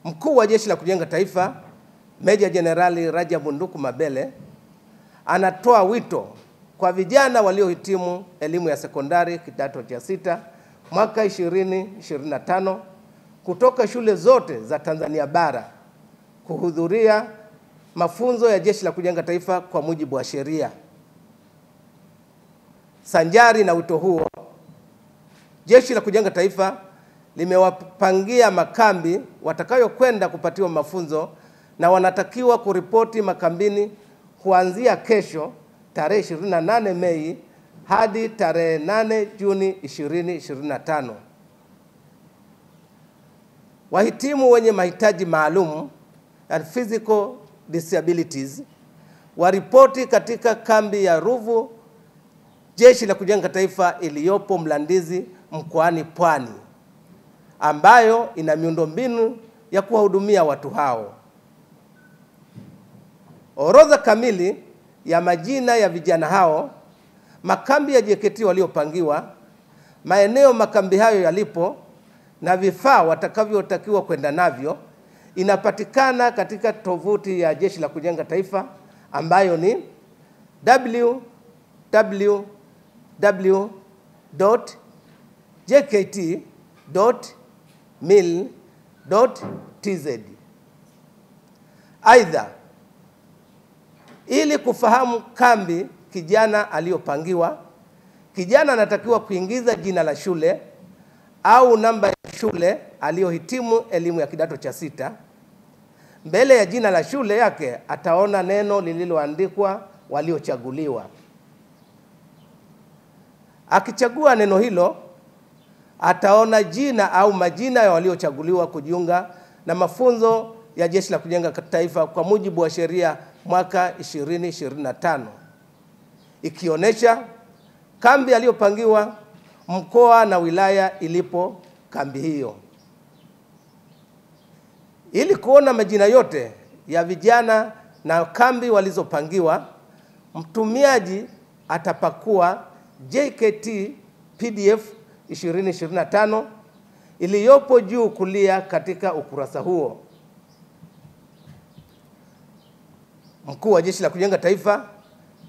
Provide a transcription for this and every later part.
Mkuu wa Jeshi la Kujenga Taifa, Meja Jenerali Rajabu Nduku Mabele, anatoa wito kwa vijana waliohitimu elimu ya sekondari kidato cha 6 mwaka 2025 kutoka shule zote za Tanzania bara kuhudhuria mafunzo ya Jeshi la Kujenga Taifa kwa mujibu wa sheria. Sanjari na wito huo, Jeshi la Kujenga Taifa limewapangia makambi watakayokwenda kupatiwa mafunzo na wanatakiwa kuripoti makambini kuanzia kesho tarehe 28 Mei hadi tarehe 8 Juni 2025. Wahitimu wenye mahitaji maalum and physical disabilities waripoti katika kambi ya Ruvu Jeshi la Kujenga Taifa iliyopo Mlandizi mkoani Pwani, ambayo ina miundombinu ya kuwahudumia watu hao. Orodha kamili ya majina ya vijana hao, makambi ya JKT waliopangiwa, maeneo makambi hayo yalipo na vifaa watakavyotakiwa kwenda navyo inapatikana katika tovuti ya Jeshi la Kujenga Taifa ambayo ni www.jkt.mil.tz. Aidha, ili kufahamu kambi kijana aliyopangiwa, kijana anatakiwa kuingiza jina la shule au namba ya shule aliyohitimu elimu ya kidato cha 6. Mbele ya jina la shule yake ataona neno lililoandikwa waliochaguliwa. Akichagua neno hilo, ataona jina au majina ya waliochaguliwa kujiunga na mafunzo ya Jeshi la Kujenga Taifa kwa mujibu wa sheria mwaka 2025, ikionyesha kambi aliyopangiwa, mkoa na wilaya ilipo kambi hiyo. Ili kuona majina yote ya vijana na kambi walizopangiwa, mtumiaji atapakua JKT PDF 2025 iliyopo juu kulia katika ukurasa huo. Mkuu wa Jeshi la Kujenga Taifa,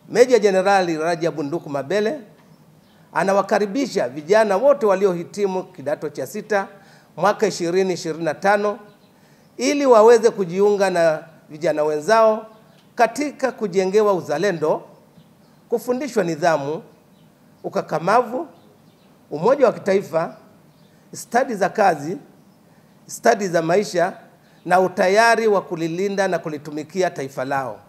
Meja Jenerali Rajabu Nduku Mabele, anawakaribisha vijana wote waliohitimu kidato cha 6 mwaka 2025 ili waweze kujiunga na vijana wenzao katika kujengewa uzalendo, kufundishwa nidhamu, ukakamavu, umoja wa kitaifa, stadi za kazi, stadi za maisha na utayari wa kulilinda na kulitumikia taifa lao.